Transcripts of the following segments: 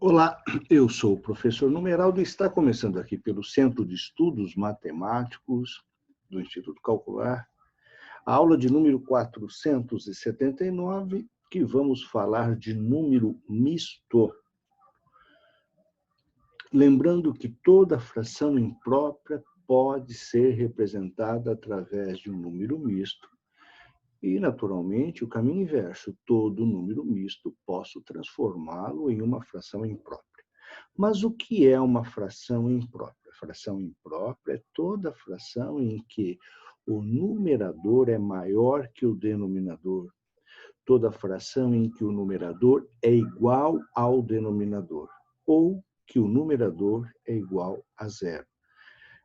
Olá, eu sou o professor Numeraldo e está começando aqui pelo Centro de Estudos Matemáticos do Instituto Calcular, a aula de número 479, que vamos falar de número misto. Lembrando que toda fração imprópria pode ser representada através de um número misto e, naturalmente, o caminho inverso, todo número misto posso transformá-lo em uma fração imprópria. Mas o que é uma fração imprópria? Fração imprópria é toda fração em que o numerador é maior que o denominador. Toda fração em que o numerador é igual ao denominador, ou que o numerador é igual a zero.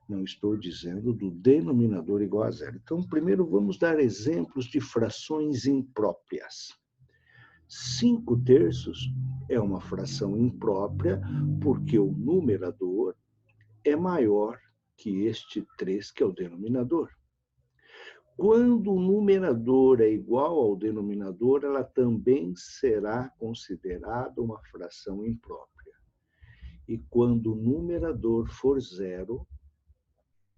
Não estou dizendo do denominador igual a zero. Então, primeiro vamos dar exemplos de frações impróprias. 5/3 é uma fração imprópria porque o numerador é maior que este 3, que é o denominador. Quando o numerador é igual ao denominador, ela também será considerada uma fração imprópria. E quando o numerador for zero,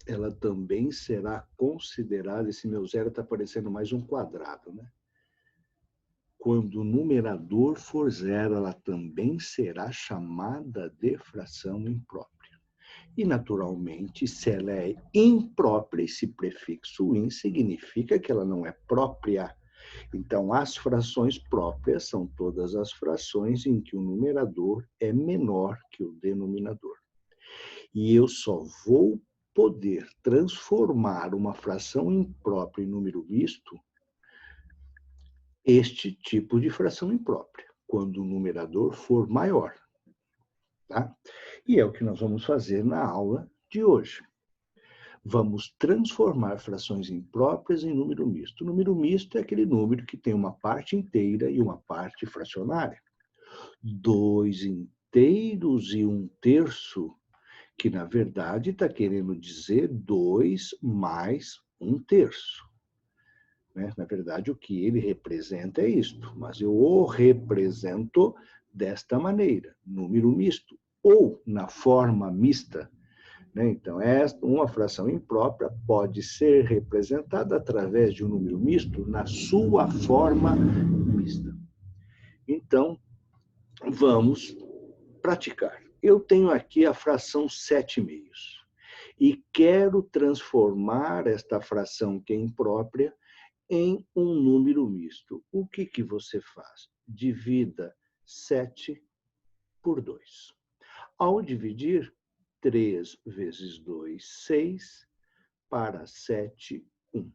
ela também será considerada, esse meu zero está parecendo mais um quadrado, né? Quando o numerador for zero, ela também será chamada de fração imprópria. E, naturalmente, se ela é imprópria, esse prefixo in significa que ela não é própria. Então, as frações próprias são todas as frações em que o numerador é menor que o denominador. E eu só vou poder transformar uma fração imprópria em número misto este tipo de fração imprópria, quando o numerador for maior. Tá? E é o que nós vamos fazer na aula de hoje. Vamos transformar frações impróprias em número misto. O número misto é aquele número que tem uma parte inteira e uma parte fracionária. 2 inteiros e 1/3, que na verdade está querendo dizer 2 mais 1/3. Na verdade, o que ele representa é isto, mas eu o represento desta maneira, número misto, ou na forma mista. Então, uma fração imprópria pode ser representada através de um número misto na sua forma mista. Então, vamos praticar. Eu tenho aqui a fração 7/2 e quero transformar esta fração que é imprópria em um número misto. O que você faz? Divida 7 por 2. Ao dividir, 3 vezes 2, 6, para 7, 1.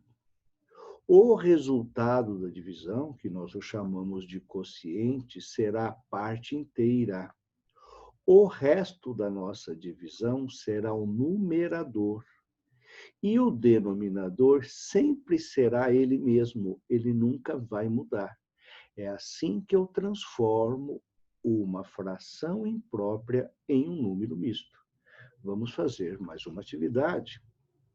O resultado da divisão, que nós o chamamos de quociente, será a parte inteira. O resto da nossa divisão será o numerador. E o denominador sempre será ele mesmo, ele nunca vai mudar. É assim que eu transformo uma fração imprópria em um número misto. Vamos fazer mais uma atividade.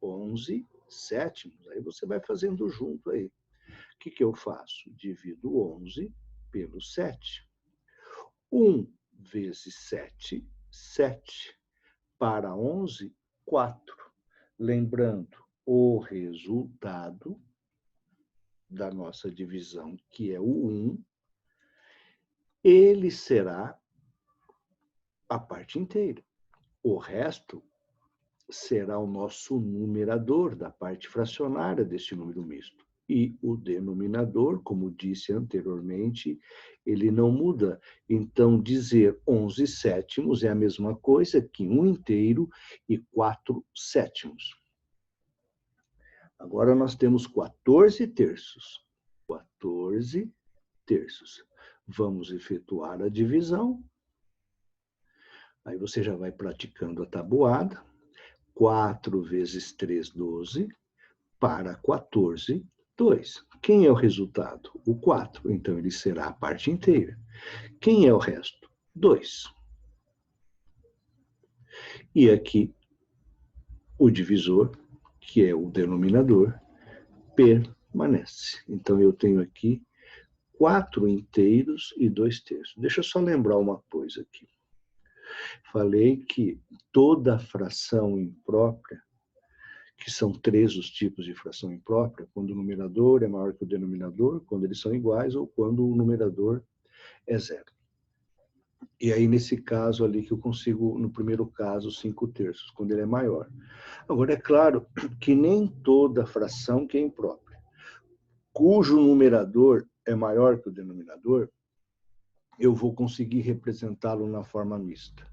11/7. Aí você vai fazendo junto aí. O que eu faço? Divido 11 pelo 7. 1 vezes 7, 7. Para 11, 4. Lembrando, o resultado da nossa divisão, que é o 1, ele será a parte inteira. O resto será o nosso numerador da parte fracionária deste número misto. E o denominador, como disse anteriormente, ele não muda. Então, dizer 11/7 é a mesma coisa que 1 inteiro e 4/7. Agora nós temos 14/3. 14/3. Vamos efetuar a divisão. Aí você já vai praticando a tabuada. 4 vezes 3, 12, para 14, 2. Quem é o resultado? O 4. Então, ele será a parte inteira. Quem é o resto? 2. E aqui, o divisor, que é o denominador, permanece. Então, eu tenho aqui 4 inteiros e 2/3. Deixa eu só lembrar uma coisa aqui. Falei que toda fração imprópria, que são 3 os tipos de fração imprópria, quando o numerador é maior que o denominador, quando eles são iguais ou quando o numerador é zero. E aí, nesse caso ali, que eu consigo, no primeiro caso, 5/3, quando ele é maior. Agora, é claro que nem toda fração que é imprópria, cujo numerador é maior que o denominador, eu vou conseguir representá-lo na forma mista.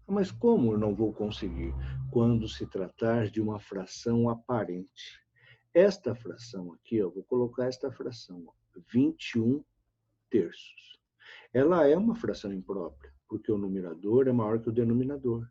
Mas como eu não vou conseguir? Quando se tratar de uma fração aparente. Esta fração aqui, eu vou colocar esta fração, 21/3. Ela é uma fração imprópria, porque o numerador é maior que o denominador.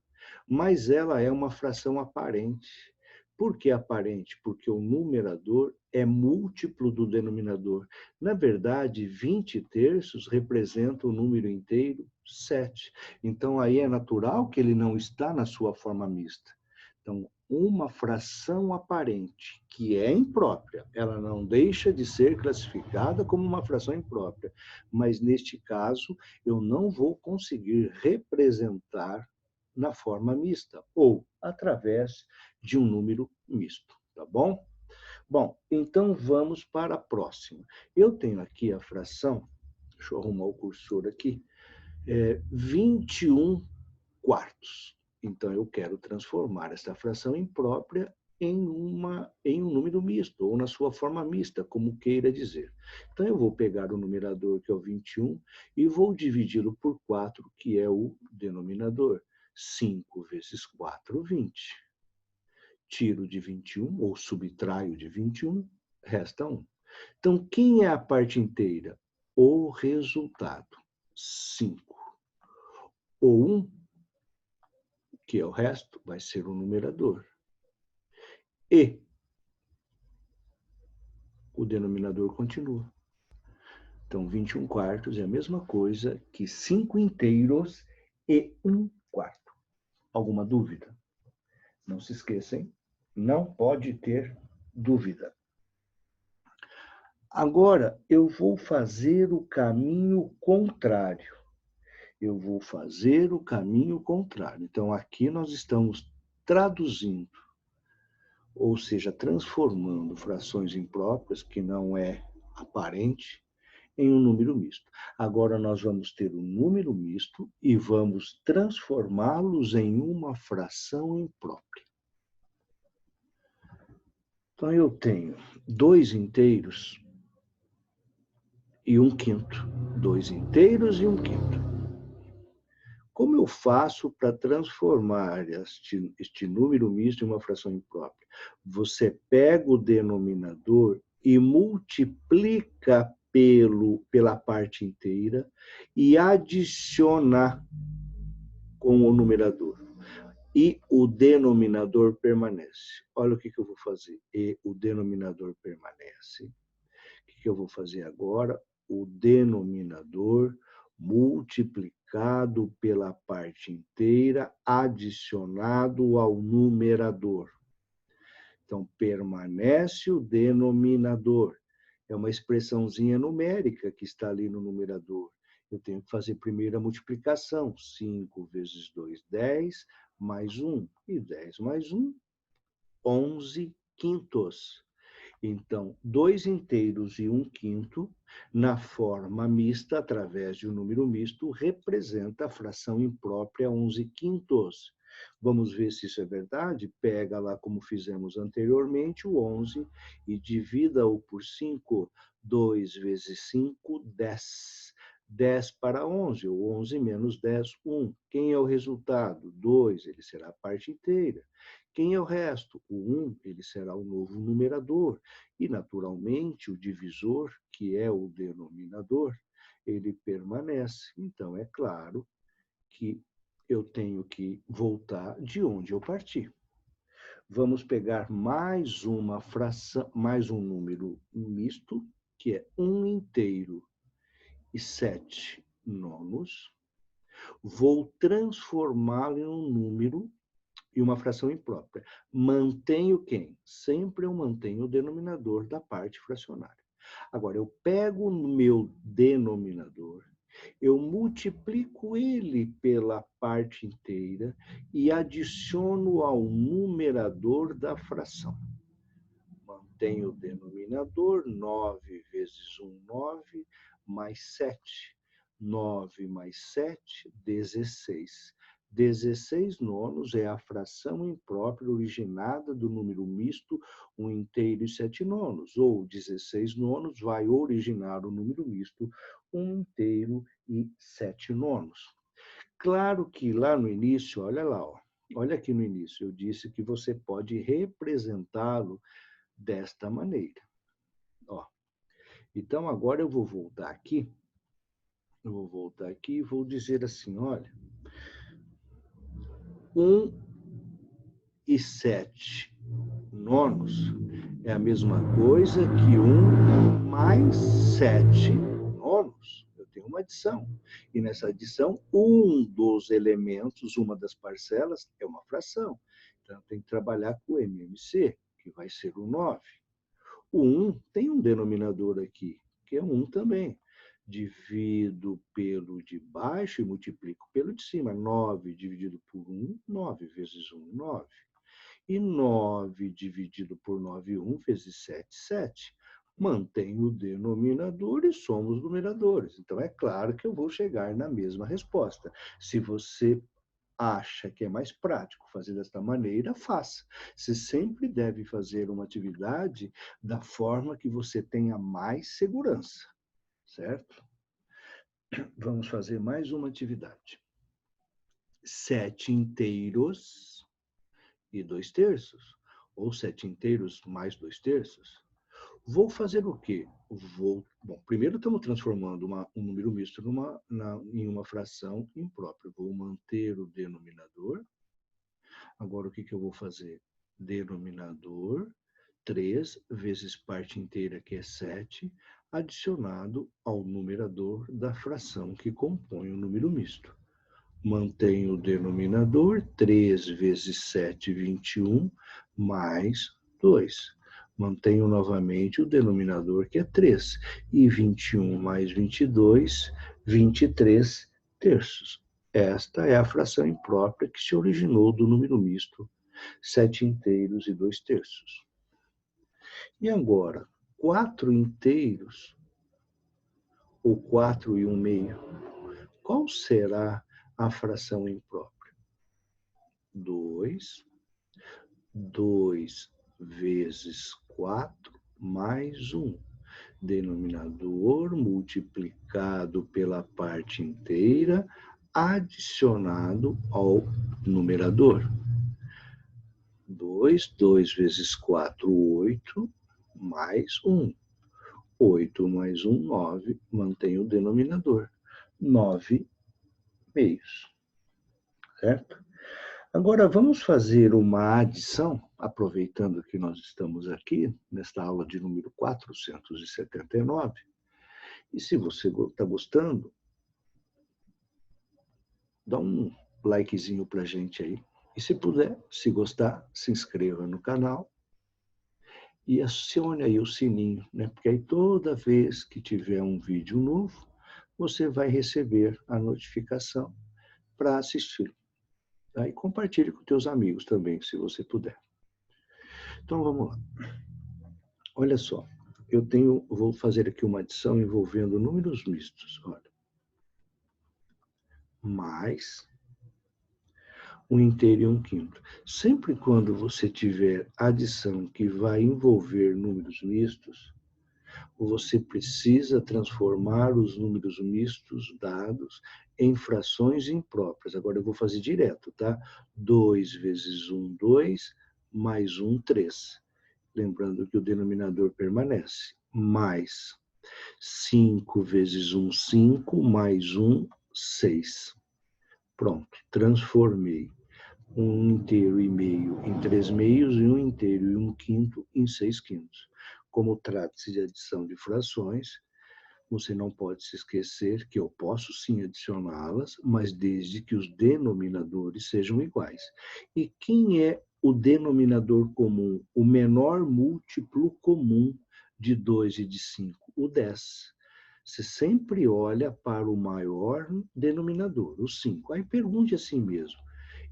Mas ela é uma fração aparente. Por que aparente? Porque o numerador é múltiplo do denominador. Na verdade, 20/3 representa o número inteiro 7. Então, aí é natural que ele não está na sua forma mista. Então, uma fração aparente, que é imprópria, ela não deixa de ser classificada como uma fração imprópria. Mas, neste caso, eu não vou conseguir representar na forma mista, ou através de um número misto, tá bom? Bom, então vamos para a próxima. Eu tenho aqui a fração, deixa eu arrumar o cursor aqui, 21/4. Então, eu quero transformar essa fração imprópria em um número misto, ou na sua forma mista, como queira dizer. Então, eu vou pegar o numerador, que é o 21, e vou dividi-lo por 4, que é o denominador. 5 vezes 4, 20. Tiro de 21, ou subtraio de 21, resta 1. Então, quem é a parte inteira? O resultado, 5. O 1, que é o resto, vai ser o numerador. E o denominador continua. Então, 21/4 é a mesma coisa que 5/2 e 1/4. Alguma dúvida? Não se esqueçam, não pode ter dúvida. Agora, eu vou fazer o caminho contrário. Eu vou fazer o caminho contrário. Então, aqui nós estamos traduzindo, ou seja, transformando frações impróprias, que não é aparente, em um número misto. Agora nós vamos ter um número misto e vamos transformá-los em uma fração imprópria. Então, eu tenho 2 inteiros e 1/5. 2 inteiros e 1/5. Como eu faço para transformar este número misto em uma fração imprópria? Você pega o denominador e multiplica pela parte inteira e adiciona com o numerador. E o denominador permanece. Olha o que eu vou fazer. E o denominador permanece. O que eu vou fazer agora? O denominador multiplicado pela parte inteira, adicionado ao numerador. Então, permanece o denominador. É uma expressãozinha numérica que está ali no numerador. Eu tenho que fazer primeiro a multiplicação. 5 vezes 2, 10, mais 1. E 10 mais 1, 11/5. Então, 2 inteiros e 1/5, na forma mista, através de um número misto, representa a fração imprópria 11/5. Vamos ver se isso é verdade? Pega lá, como fizemos anteriormente, o 11 e divida-o por 5. 2 vezes 5, 10. 10 para 11, ou 11 menos 10, 1. Quem é o resultado? 2, ele será a parte inteira. Quem é o resto? O 1, ele será o novo numerador. E, naturalmente, o divisor, que é o denominador, ele permanece. Então, é claro que eu tenho que voltar de onde eu parti. Vamos pegar mais uma fração, mais um número misto, que é 1 inteiro e 7/9. Vou transformá-lo em um número e uma fração imprópria. Mantenho quem? Sempre eu mantenho o denominador da parte fracionária. Agora, eu pego o meu denominador Eu multiplico ele pela parte inteira e adiciono ao numerador da fração. Mantenho o denominador, 9 vezes 1, 9, mais 7. 9 mais 7, 16. 16 nonos é a fração imprópria originada do número misto 1 inteiro e 7 nonos, ou 16 nonos vai originar o número misto 1 inteiro e 7 nonos. Claro que lá no início, olha lá, ó, olha aqui no início, eu disse que você pode representá-lo desta maneira. Ó. Então, agora eu vou voltar aqui. E vou dizer assim, olha, 1 e 7 nonos é a mesma coisa que 1 mais 7 nonos. Eu tenho uma adição. E nessa adição, um dos elementos, uma das parcelas, é uma fração. Então, eu tenho que trabalhar com o MMC, que vai ser o 9. O 1 tem um denominador aqui, que é 1 também. Divido pelo de baixo e multiplico pelo de cima. 9 dividido por 1, 9 vezes 1, 9. E 9 dividido por 9, 1 vezes 7, 7. Mantenho o denominador e somos numeradores. Então, é claro que eu vou chegar na mesma resposta. Se você acha que é mais prático fazer desta maneira, faça. Você sempre deve fazer uma atividade da forma que você tenha mais segurança, certo? Vamos fazer mais uma atividade. 7 inteiros e 2 terços, ou 7 inteiros mais 2 terços. Vou fazer o quê? Bom, primeiro estamos transformando um número misto em uma fração imprópria. Vou manter o denominador. Agora, o que eu vou fazer? Denominador, 3 vezes parte inteira, que é 7, adicionado ao numerador da fração que compõe o número misto. Mantenho o denominador, 3 vezes 7, 21, mais 2. Mantenho novamente o denominador, que é 3. E 21 mais 22, 23 terços. Esta é a fração imprópria que se originou do número misto 7 inteiros e 2 terços. E agora, 4 inteiros, ou 4 e 1 meio, qual será a fração imprópria? 2. 2 vezes 4 mais 1. Denominador multiplicado pela parte inteira, adicionado ao numerador. 2 vezes 4, 8, mais 1. 8 mais 1, 9, mantém o denominador. 9 meios, certo? Agora, vamos fazer uma adição, aproveitando que nós estamos aqui, nesta aula de número 479. E se você está gostando, dá um likezinho para a gente aí. E se puder, se gostar, se inscreva no canal e acione aí o sininho, né? Porque aí toda vez que tiver um vídeo novo, você vai receber a notificação para assistir. Tá? E compartilhe com teus amigos também, se você puder. Então, vamos lá. Olha só, vou fazer aqui uma adição envolvendo números mistos. Olha. Mais 1 inteiro e 1 quinto. Sempre quando você tiver adição que vai envolver números mistos, você precisa transformar os números mistos dados em frações impróprias. Agora eu vou fazer direto, tá? 2 vezes 1, 2, mais 1, 3. Lembrando que o denominador permanece. Mais 5 vezes 1, 5, mais 1, 6. Pronto, transformei 1 inteiro e meio em 3 meios e 1 inteiro e 1 quinto em 6 quintos. Como trata-se de adição de frações, você não pode se esquecer que eu posso sim adicioná-las, mas desde que os denominadores sejam iguais. E quem é o denominador comum, o menor múltiplo comum de 2 e de 5? O 10. Você sempre olha para o maior denominador, o 5. Aí pergunte a si mesmo,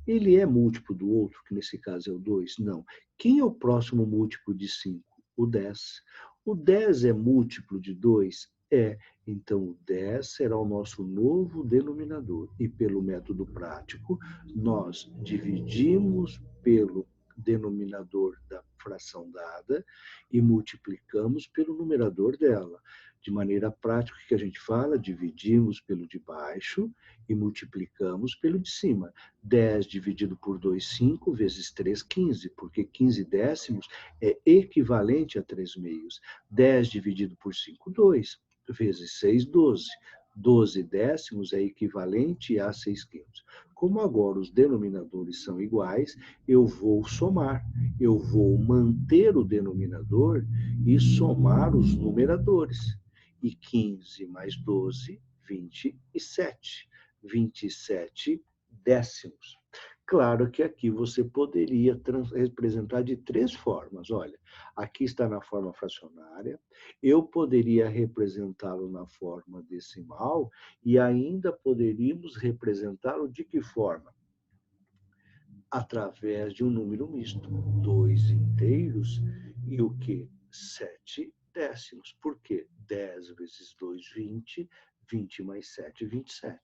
ele é múltiplo do outro, que nesse caso é o 2? Não. Quem é o próximo múltiplo de 5? O 10. O 10 é múltiplo de 2? É. Então, o 10 será o nosso novo denominador. E pelo método prático, nós dividimos pelo denominador da fração dada e multiplicamos pelo numerador dela. De maneira prática, o que a gente fala? Dividimos pelo de baixo e multiplicamos pelo de cima. 10 dividido por 2, 5, vezes 3, 15, porque 15 décimos é equivalente a 3 meios. 10 dividido por 5, 2, vezes 6, 12. 12 décimos é equivalente a 6 quintos. Como agora os denominadores são iguais, eu vou somar. Eu vou manter o denominador e somar os numeradores. E 15 mais 12, 27. 27 décimos. Claro que aqui você poderia representar de 3 formas. Olha, aqui está na forma fracionária, eu poderia representá-lo na forma decimal e ainda poderíamos representá-lo de que forma? Através de um número misto, 2 inteiros e o que? 7 décimos. Por quê? 10 vezes 2, 20, 20 mais 7, 27.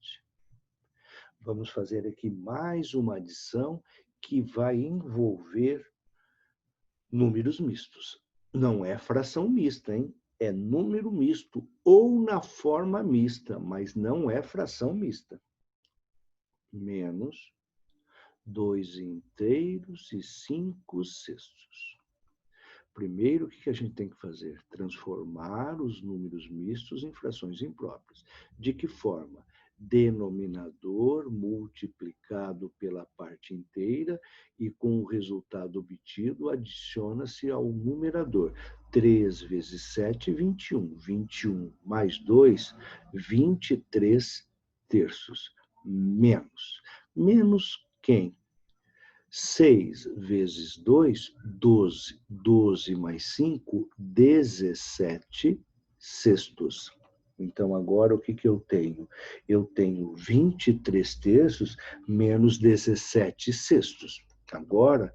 Vamos fazer aqui mais uma adição que vai envolver números mistos. Não é fração mista, hein? É número misto ou na forma mista, mas não é fração mista. Menos 2 inteiros e 5 sextos. Primeiro, o que a gente tem que fazer? Transformar os números mistos em frações impróprias. De que forma? Denominador multiplicado pela parte inteira e com o resultado obtido adiciona-se ao numerador. 3 vezes 7, 21. 21 mais 2, 23 terços. Menos. Menos quem? 6 vezes 2, 12. 12 mais 5, 17 sextos. Então, agora, o que eu tenho? Eu tenho 23 terços menos 17 sextos. Agora,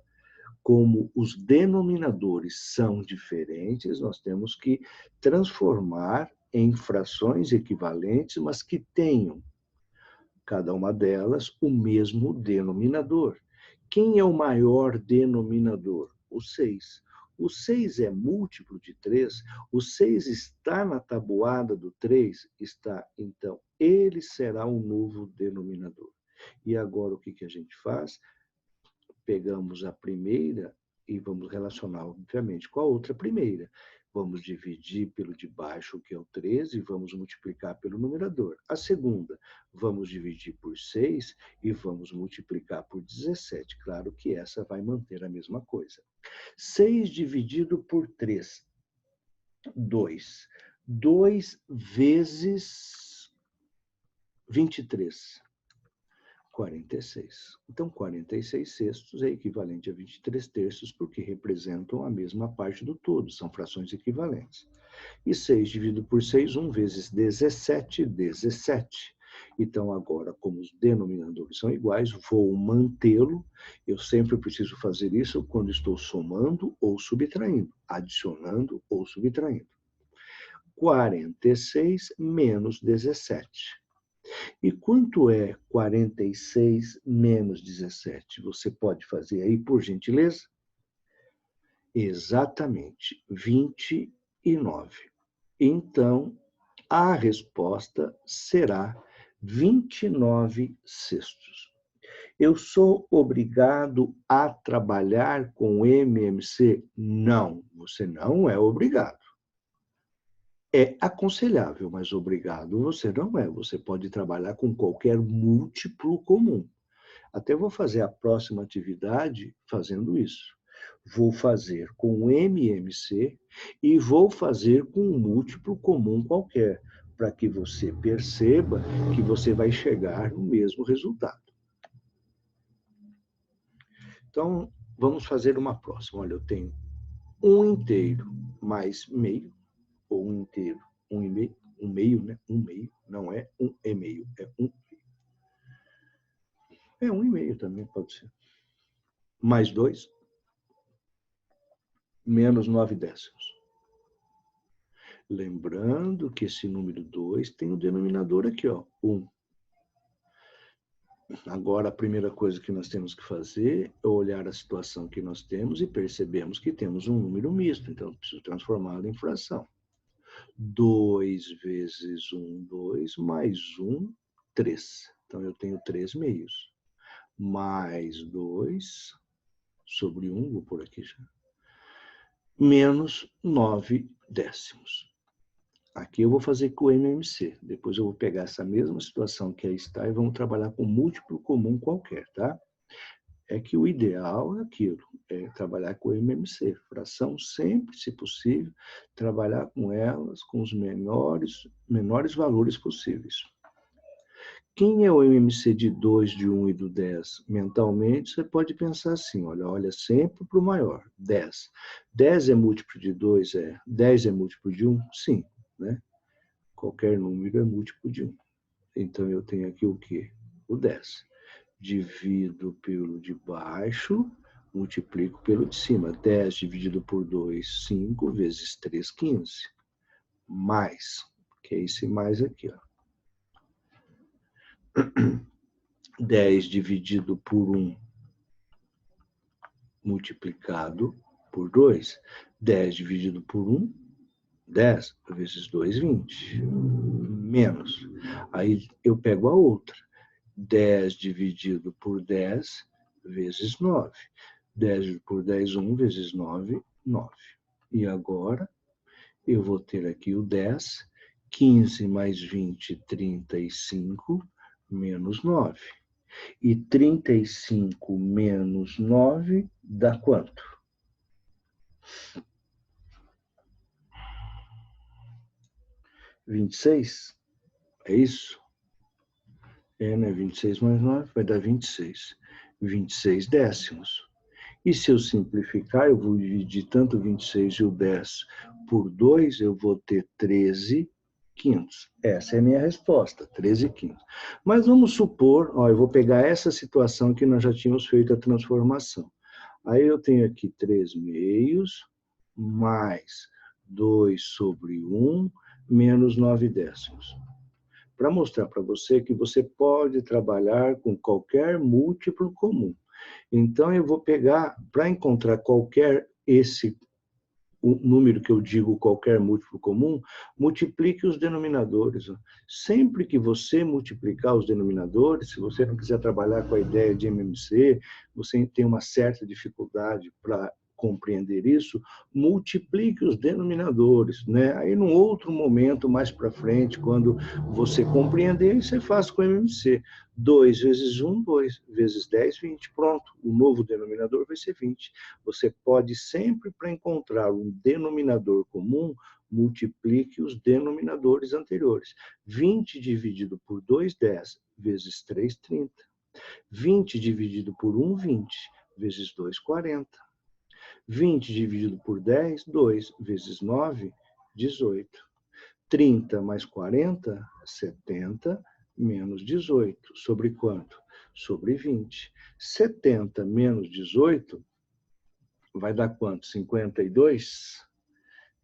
como os denominadores são diferentes, nós temos que transformar em frações equivalentes, mas que tenham, cada uma delas, o mesmo denominador. Quem é o maior denominador? O 6. O 6 é múltiplo de 3, o 6 está na tabuada do 3, está, então, ele será o novo denominador. E agora o que a gente faz? Pegamos a primeira e vamos relacionar, obviamente, com a outra primeira. Vamos dividir pelo de baixo, que é o 13, e vamos multiplicar pelo numerador. A segunda, vamos dividir por 6 e vamos multiplicar por 17. Claro que essa vai manter a mesma coisa. 6 dividido por 3, 2. 2 vezes 23. 46. Então, 46 sextos é equivalente a 23 terços, porque representam a mesma parte do todo, são frações equivalentes. E 6 dividido por 6, 1 vezes 17, 17. Então, agora, como os denominadores são iguais, vou mantê-lo. Eu sempre preciso fazer isso quando estou somando ou subtraindo, adicionando ou subtraindo. 46 menos 17. E quanto é 46 menos 17? Você pode fazer aí, por gentileza? Exatamente, 29. Então, a resposta será 29 sextos. Eu sou obrigado a trabalhar com MMC? Não, você não é obrigado. É aconselhável, mas obrigado você não é. Você pode trabalhar com qualquer múltiplo comum. Até vou fazer a próxima atividade fazendo isso. Vou fazer com MMC e vou fazer com um múltiplo comum qualquer, para que você perceba que você vai chegar no mesmo resultado. Então, vamos fazer uma próxima. Olha, eu tenho 1 inteiro mais meio, ou 1 inteiro, 1 e meio, um meio, né? Um meio, não é um e meio, é um. É 1,5 também pode ser. Mais 2, menos 9 décimos. Lembrando que esse número 2 tem o denominador aqui, ó, 1. Agora, a primeira coisa que nós temos que fazer é olhar a situação que nós temos e percebemos que temos um número misto, então eu preciso transformá-lo em fração. 2 vezes 1, 2, mais 1, 3. Então, eu tenho 3 meios. Mais 2 sobre 1, vou pôr aqui já, menos 9 décimos. Aqui eu vou fazer com o MMC. Depois eu vou pegar essa mesma situação que aí está e vamos trabalhar com múltiplo comum qualquer, tá? É que o ideal é aquilo, é trabalhar com o MMC. Fração sempre, se possível, trabalhar com elas com os menores valores possíveis. Quem é o MMC de 2, de 1 e do 10? Mentalmente, você pode pensar assim, olha sempre para o maior, 10. 10 é múltiplo de 2? É. 10 é múltiplo de 1? Sim, né? Qualquer número é múltiplo de 1. Então, eu tenho aqui o quê? O 10. Divido pelo de baixo, multiplico pelo de cima. 10 dividido por 2, 5, vezes 3, 15. Mais, que é esse mais aqui, ó. 10 dividido por 1 multiplicado por 2. 10 dividido por 1, 10, vezes 2, 20. Menos. Aí eu pego a outra. 10 dividido por 10, vezes 9. 10 por 10, 1, vezes 9, 9. E agora eu vou ter aqui o 10, 15 mais 20, 35, menos 9. E 35 menos 9 dá quanto? 26? É isso? É, né? 26 mais 9 vai dar 26. 26 décimos. E se eu simplificar, eu vou dividir tanto 26 e o 10 por 2, eu vou ter 13 quintos. Essa é a minha resposta, 13 quintos. Mas vamos supor, ó, eu vou pegar essa situação que nós já tínhamos feito a transformação. Aí eu tenho aqui 3 meios, mais 2 sobre 1, menos 9 décimos. Para mostrar para você que você pode trabalhar com qualquer múltiplo comum. Então, eu vou pegar, para encontrar qualquer o número que eu digo qualquer múltiplo comum, multiplique os denominadores. Sempre que você multiplicar os denominadores, se você não quiser trabalhar com a ideia de MMC, você tem uma certa dificuldade para compreender isso, multiplique os denominadores, né? Aí, num outro momento, mais para frente, quando você compreender, você faz com o MMC. 2 vezes 1, 2 vezes 10, 20. Pronto, o novo denominador vai ser 20. Você pode sempre, para encontrar um denominador comum, multiplique os denominadores anteriores. 20 dividido por 2, 10, vezes 3, 30. 20 dividido por 1, 20, vezes 2, 40. 20 dividido por 10, 2, vezes 9, 18. 30 mais 40, 70, menos 18. Sobre quanto? Sobre 20. 70 menos 18 vai dar quanto? 52?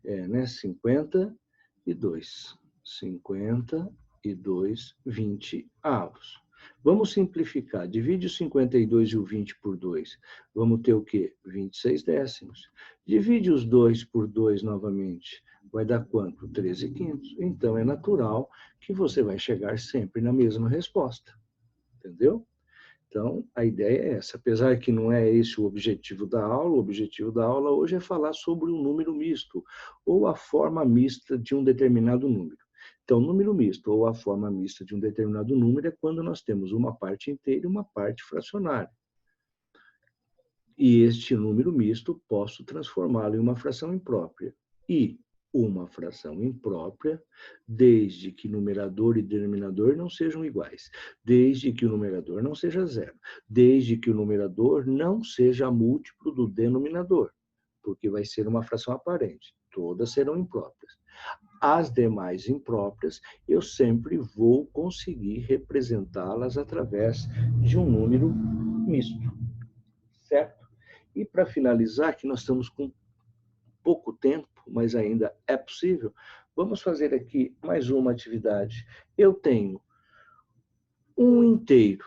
É, né? 52. 52, 20 avos. Vamos simplificar. Divide o 52 e o 20 por 2. Vamos ter o quê? 26 décimos. Divide os 2 por 2 novamente. Vai dar quanto? 13 quintos. Então, é natural que você vai chegar sempre na mesma resposta. Entendeu? Então, a ideia é essa. Apesar que não é esse o objetivo da aula, o objetivo da aula hoje é falar sobre o número misto, ou a forma mista de um determinado número. Então, número misto ou a forma mista de um determinado número é quando nós temos uma parte inteira e uma parte fracionária. E este número misto posso transformá-lo em uma fração imprópria. E uma fração imprópria, desde que numerador e denominador não sejam iguais, desde que o numerador não seja zero, desde que o numerador não seja múltiplo do denominador, porque vai ser uma fração aparente. Todas serão impróprias. As demais impróprias, eu sempre vou conseguir representá-las através de um número misto, certo? E para finalizar, que nós estamos com pouco tempo, mas ainda é possível, vamos fazer aqui mais uma atividade. Eu tenho um inteiro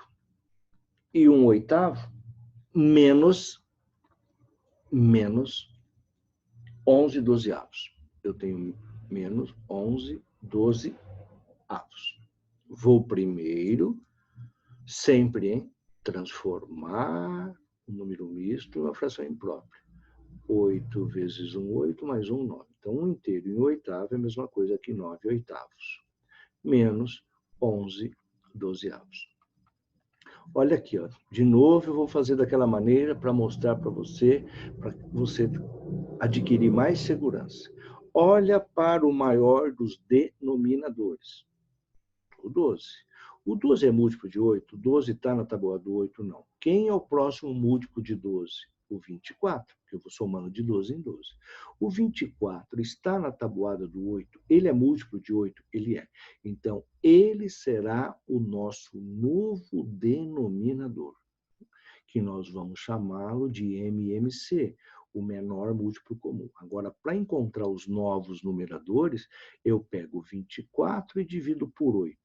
e um oitavo menos 11 dozeavos. Eu tenho menos 11 dozeavos. Vou primeiro, sempre, transformar o número misto em uma fração imprópria. 8 vezes 1, 8, mais 1, 9. Então, 1 inteiro em oitavo é a mesma coisa que 9 oitavos. Menos 11 dozeavos. Olha aqui, ó. De novo eu vou fazer daquela maneira para mostrar para você adquirir mais segurança. Olha para o maior dos denominadores, o 12. O 12 é múltiplo de 8? O 12 está na tabuada do 8? Não. Quem é o próximo múltiplo de 12? O 24, que eu vou somando de 12 em 12. O 24 está na tabuada do 8? Ele é múltiplo de 8? Ele é. Então, ele será o nosso novo denominador, que nós vamos chamá-lo de MMC, o menor múltiplo comum. Agora, para encontrar os novos numeradores, eu pego 24 e divido por 8.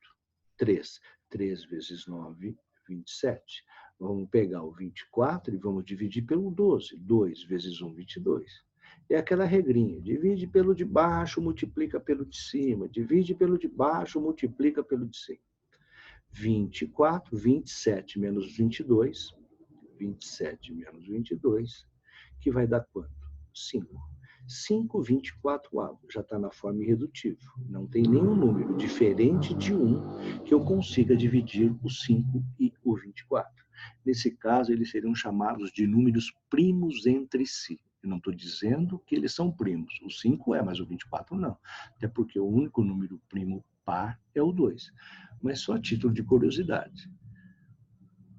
3. 3 vezes 9, 27. Vamos pegar o 24 e vamos dividir pelo 12. 2 vezes 1, 22. É aquela regrinha. Divide pelo de baixo, multiplica pelo de cima. Divide pelo de baixo, multiplica pelo de cima. 24, 27 menos 22. 27 menos 22, que vai dar quanto? 5. 5, 24 já está na forma irredutível. Não tem nenhum número diferente de 1 que eu consiga dividir o 5 e o 24. Nesse caso, eles seriam chamados de números primos entre si. Eu não estou dizendo que eles são primos. O 5 é, mas o 24 não. Até porque o único número primo par é o 2. Mas só a título de curiosidade.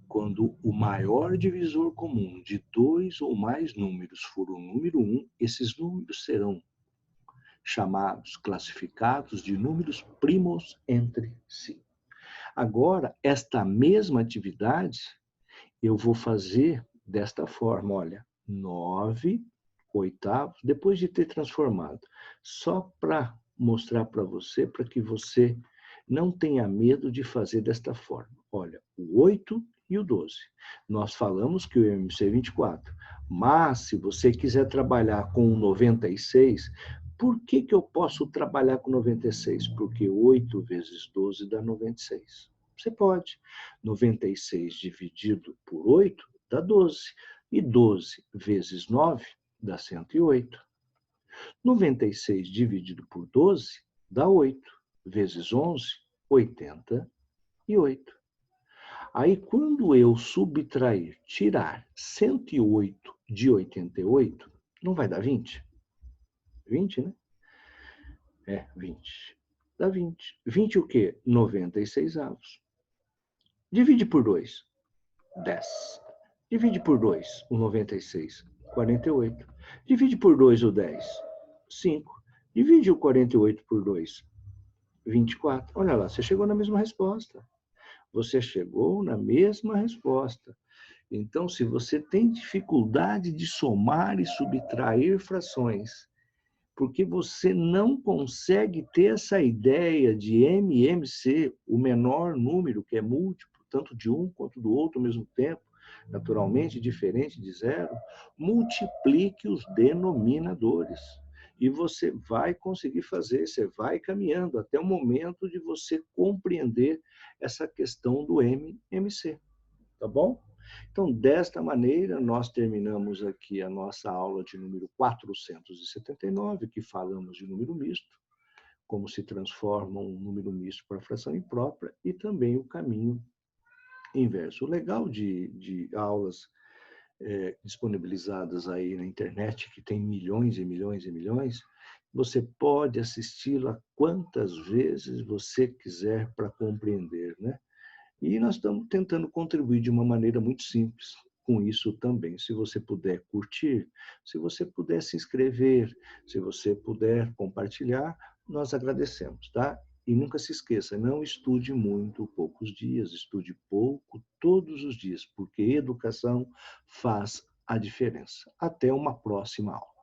Quando o maior divisor comum de 2 ou mais números for o número 1, esses números serão chamados, classificados de números primos entre si. Agora, esta mesma atividade eu vou fazer desta forma, olha, 9 oitavos, depois de ter transformado, só para mostrar para você, para que você não tenha medo de fazer desta forma. Olha, o 8 e o 12. Nós falamos que o MMC é 24, mas se você quiser trabalhar com o 96, por que eu posso trabalhar com 96? Porque 8 vezes 12 dá 96. Você pode. 96 dividido por 8 dá 12. E 12 vezes 9 dá 108. 96 dividido por 12 dá 8. Vezes 11, 88. Aí, quando eu subtrair, tirar 108 de 88, não vai dar 20? 20, né? É, 20. Dá 20. 20 o quê? 96 avos. Divide por 2. 10. Divide por 2 o 96. 48. Divide por 2 o 10. 5. Divide o 48 por 2. 24. Olha lá, você chegou na mesma resposta. Você chegou na mesma resposta. Então, se você tem dificuldade de somar e subtrair frações, porque você não consegue ter essa ideia de MMC, o menor número que é múltiplo, tanto de um quanto do outro ao mesmo tempo, naturalmente diferente de zero, multiplique os denominadores. E você vai conseguir fazer, você vai caminhando até o momento de você compreender essa questão do MMC, tá bom? Então, desta maneira, nós terminamos aqui a nossa aula de número 479, que falamos de número misto, como se transforma um número misto para fração imprópria, e também o caminho inverso. O legal de aulas disponibilizadas aí na internet, que tem milhões e milhões e milhões, você pode assisti-la quantas vezes você quiser para compreender, né? E nós estamos tentando contribuir de uma maneira muito simples com isso também. Se você puder curtir, se você puder se inscrever, se você puder compartilhar, nós agradecemos, tá? E nunca se esqueça, não estude muito poucos dias, estude pouco todos os dias, porque educação faz a diferença. Até uma próxima aula.